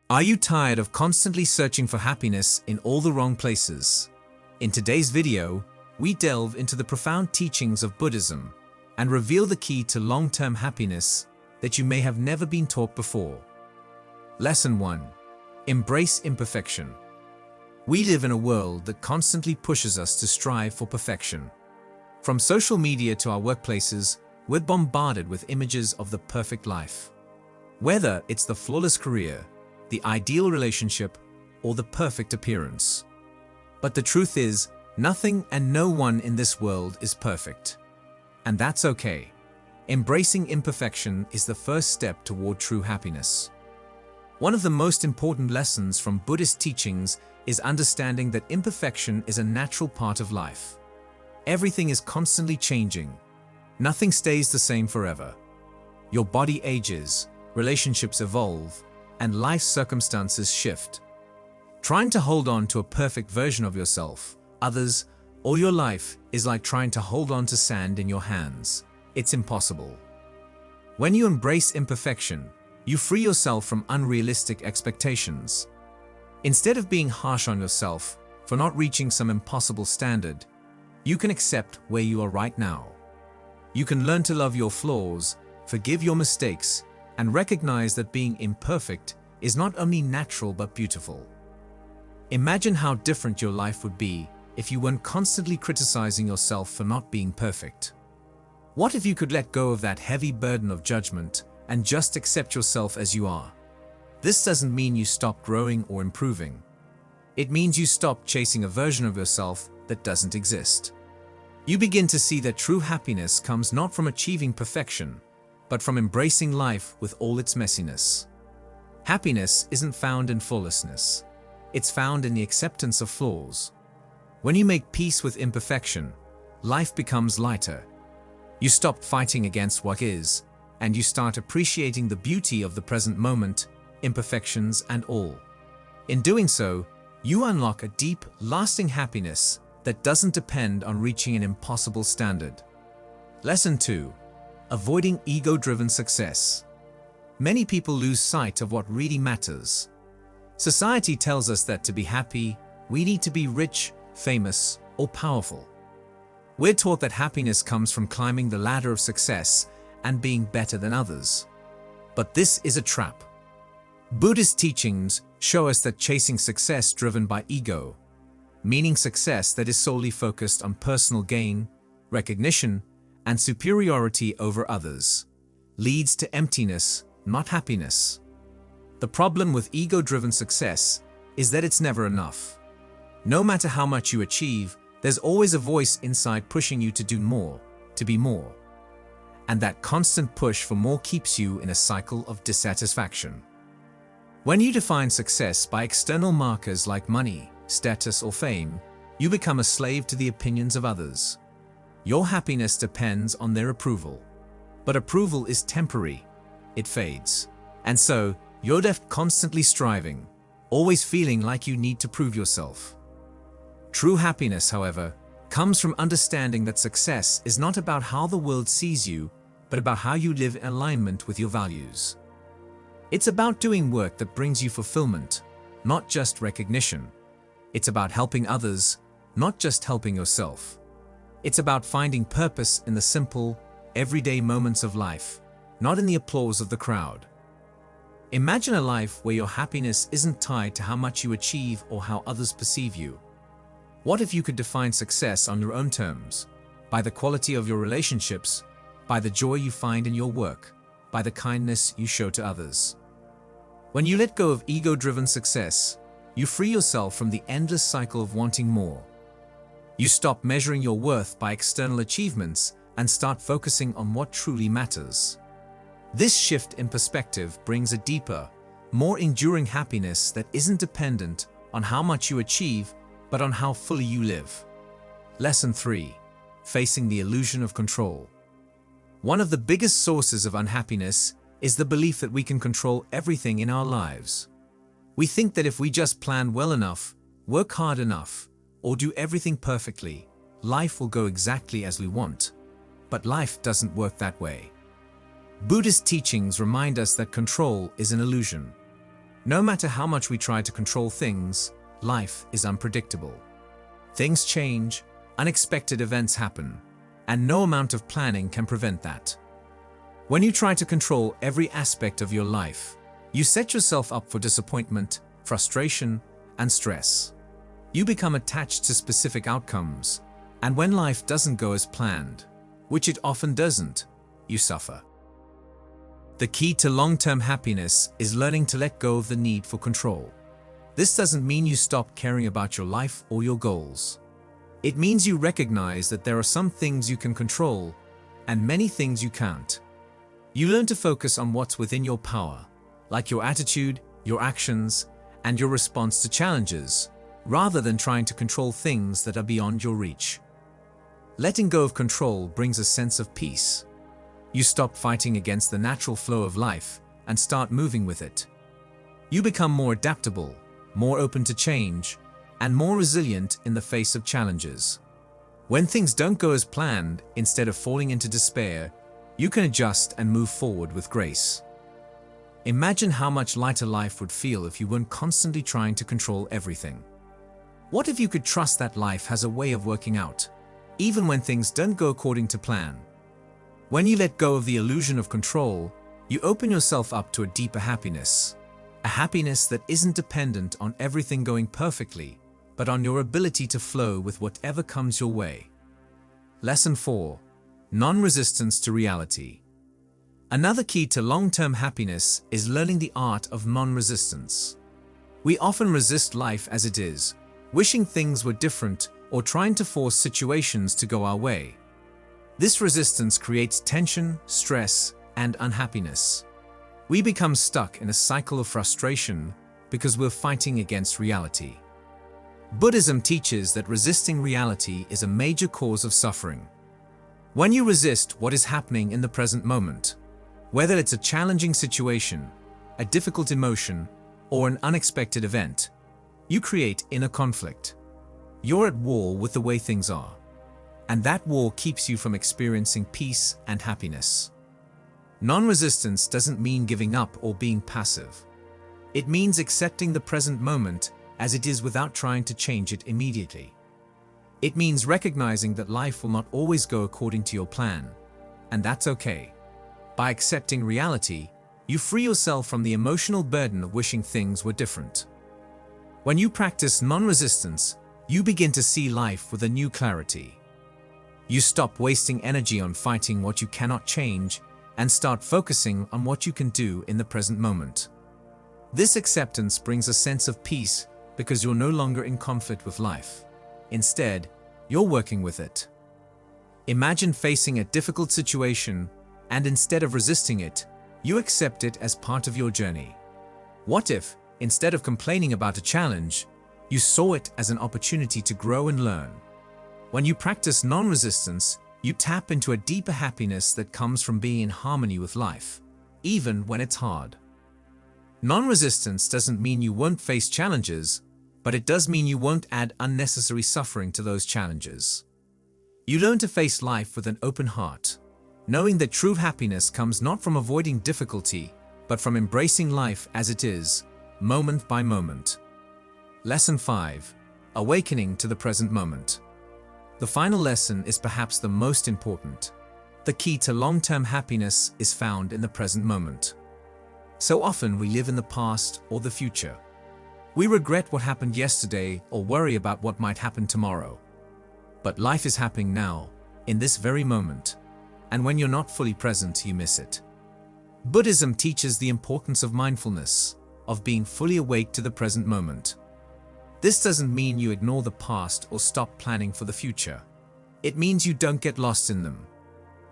Are you tired of constantly searching for happiness in all the wrong places? In today's video, we delve into the profound teachings of Buddhism and reveal the key to long-term happiness that you may have never been taught before. Lesson 1. Embrace imperfection. We live in a world that constantly pushes us to strive for perfection. From social media to our workplaces, we're bombarded with images of the perfect life. Whether it's the flawless career, the ideal relationship, or the perfect appearance. But the truth is, nothing and no one in this world is perfect. And that's okay. Embracing imperfection is the first step toward true happiness. One of the most important lessons from Buddhist teachings is understanding that imperfection is a natural part of life. Everything is constantly changing. Nothing stays the same forever. Your body ages, relationships evolve, and life circumstances shift. Trying to hold on to a perfect version of yourself, others, or your life is like trying to hold on to sand in your hands. It's impossible. When you embrace imperfection, you free yourself from unrealistic expectations. Instead of being harsh on yourself for not reaching some impossible standard, you can accept where you are right now. You can learn to love your flaws, forgive your mistakes, and recognize that being imperfect is not only natural but beautiful. Imagine how different your life would be if you weren't constantly criticizing yourself for not being perfect. What if you could let go of that heavy burden of judgment and just accept yourself as you are? This doesn't mean you stop growing or improving. It means you stop chasing a version of yourself that doesn't exist. You begin to see that true happiness comes not from achieving perfection, but from embracing life with all its messiness. Happiness isn't found in flawlessness. It's found in the acceptance of flaws. When you make peace with imperfection, life becomes lighter. You stop fighting against what is, and you start appreciating the beauty of the present moment, imperfections and all. In doing so, you unlock a deep, lasting happiness that doesn't depend on reaching an impossible standard. Lesson 2. Avoiding ego-driven success. Many people lose sight of what really matters. Society tells us that to be happy, we need to be rich, famous, or powerful. We're taught that happiness comes from climbing the ladder of success and being better than others. But this is a trap. Buddhist teachings show us that chasing success driven by ego, meaning success that is solely focused on personal gain, recognition, and superiority over others, leads to emptiness, not happiness. The problem with ego-driven success is that it's never enough. No matter how much you achieve, there's always a voice inside pushing you to do more, to be more. And that constant push for more keeps you in a cycle of dissatisfaction. When you define success by external markers like money, status, or fame, you become a slave to the opinions of others. Your happiness depends on their approval. But approval is temporary. It fades. And so, you're left constantly striving, always feeling like you need to prove yourself. True happiness, however, comes from understanding that success is not about how the world sees you, but about how you live in alignment with your values. It's about doing work that brings you fulfillment, not just recognition. It's about helping others, not just helping yourself. It's about finding purpose in the simple, everyday moments of life, not in the applause of the crowd. Imagine a life where your happiness isn't tied to how much you achieve or how others perceive you. What if you could define success on your own terms, by the quality of your relationships, by the joy you find in your work, by the kindness you show to others? When you let go of ego-driven success, you free yourself from the endless cycle of wanting more. You stop measuring your worth by external achievements and start focusing on what truly matters. This shift in perspective brings a deeper, more enduring happiness that isn't dependent on how much you achieve, but on how fully you live. Lesson 3. Facing the illusion of control. One of the biggest sources of unhappiness is the belief that we can control everything in our lives. We think that if we just plan well enough, work hard enough, or do everything perfectly, life will go exactly as we want. But life doesn't work that way. Buddhist teachings remind us that control is an illusion. No matter how much we try to control things, life is unpredictable. Things change, unexpected events happen, and no amount of planning can prevent that. When you try to control every aspect of your life, you set yourself up for disappointment, frustration, and stress. You become attached to specific outcomes, and when life doesn't go as planned, which it often doesn't, you suffer. The key to long-term happiness is learning to let go of the need for control. This doesn't mean you stop caring about your life or your goals. It means you recognize that there are some things you can control and many things you can't. You learn to focus on what's within your power, like your attitude, your actions, and your response to challenges, rather than trying to control things that are beyond your reach. Letting go of control brings a sense of peace. You stop fighting against the natural flow of life and start moving with it. You become more adaptable, more open to change, and more resilient in the face of challenges. When things don't go as planned, instead of falling into despair, you can adjust and move forward with grace. Imagine how much lighter life would feel if you weren't constantly trying to control everything. What if you could trust that life has a way of working out, even when things don't go according to plan? When you let go of the illusion of control, you open yourself up to a deeper happiness. A happiness that isn't dependent on everything going perfectly, but on your ability to flow with whatever comes your way. Lesson 4. Non-resistance to reality. Another key to long-term happiness is learning the art of non-resistance. We often resist life as it is, wishing things were different or trying to force situations to go our way. This resistance creates tension, stress, and unhappiness. We become stuck in a cycle of frustration because we're fighting against reality. Buddhism teaches that resisting reality is a major cause of suffering. When you resist what is happening in the present moment, whether it's a challenging situation, a difficult emotion, or an unexpected event, you create inner conflict. You're at war with the way things are, and that war keeps you from experiencing peace and happiness. Non-resistance doesn't mean giving up or being passive. It means accepting the present moment as it is without trying to change it immediately. It means recognizing that life will not always go according to your plan, and that's okay. By accepting reality, you free yourself from the emotional burden of wishing things were different. When you practice non-resistance, you begin to see life with a new clarity. You stop wasting energy on fighting what you cannot change and start focusing on what you can do in the present moment. This acceptance brings a sense of peace because you're no longer in conflict with life. Instead, you're working with it. Imagine facing a difficult situation, and instead of resisting it, you accept it as part of your journey. What if, instead of complaining about a challenge, you saw it as an opportunity to grow and learn? When you practice non-resistance, you tap into a deeper happiness that comes from being in harmony with life, even when it's hard. Non-resistance doesn't mean you won't face challenges, but it does mean you won't add unnecessary suffering to those challenges. You learn to face life with an open heart, knowing that true happiness comes not from avoiding difficulty, but from embracing life as it is, moment by moment. Lesson 5. Awakening to the present moment. The final lesson is perhaps the most important. The key to long-term happiness is found in the present moment. So often we live in the past or the future. We regret what happened yesterday or worry about what might happen tomorrow. But life is happening now, in this very moment, and when you're not fully present, you miss it. Buddhism teaches the importance of mindfulness, of being fully awake to the present moment. This doesn't mean you ignore the past or stop planning for the future. It means you don't get lost in them.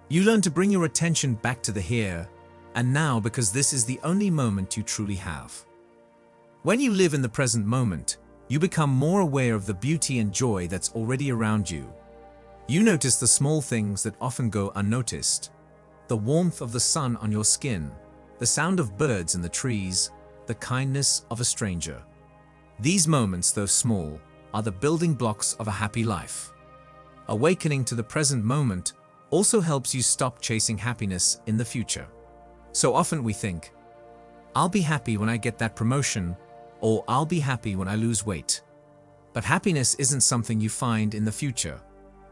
You learn to bring your attention back to the here and now because this is the only moment you truly have. When you live in the present moment, you become more aware of the beauty and joy that's already around you. You notice the small things that often go unnoticed. The warmth of the sun on your skin, the sound of birds in the trees, the kindness of a stranger. These moments, though small, are the building blocks of a happy life. Awakening to the present moment also helps you stop chasing happiness in the future. So often we think, I'll be happy when I get that promotion, or I'll be happy when I lose weight. But happiness isn't something you find in the future.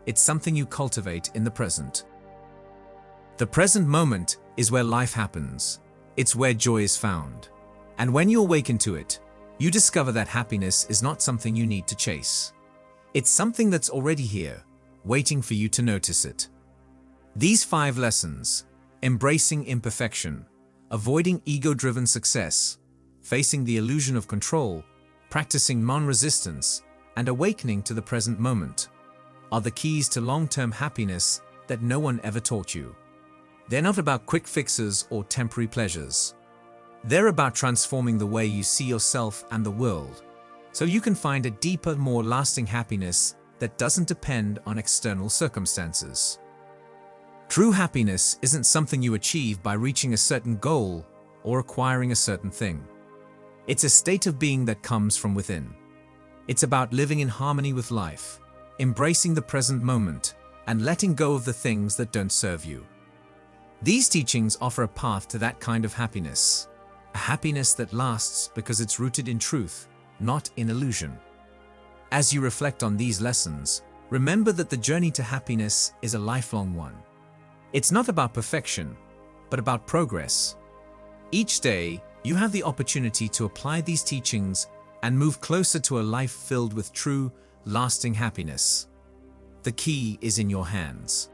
It's something you cultivate in the present. The present moment is where life happens. It's where joy is found. And when you awaken to it, you discover that happiness is not something you need to chase. It's something that's already here, waiting for you to notice it. These 5 lessons, embracing imperfection, avoiding ego-driven success, facing the illusion of control, practicing non-resistance, and awakening to the present moment, are the keys to long-term happiness that no one ever taught you. They're not about quick fixes or temporary pleasures. They're about transforming the way you see yourself and the world, so you can find a deeper, more lasting happiness that doesn't depend on external circumstances. True happiness isn't something you achieve by reaching a certain goal or acquiring a certain thing. It's a state of being that comes from within. It's about living in harmony with life, embracing the present moment, and letting go of the things that don't serve you. These teachings offer a path to that kind of happiness, a happiness that lasts because it's rooted in truth, not in illusion. As you reflect on these lessons, remember that the journey to happiness is a lifelong one. It's not about perfection, but about progress. Each day, you have the opportunity to apply these teachings and move closer to a life filled with true, lasting happiness. The key is in your hands.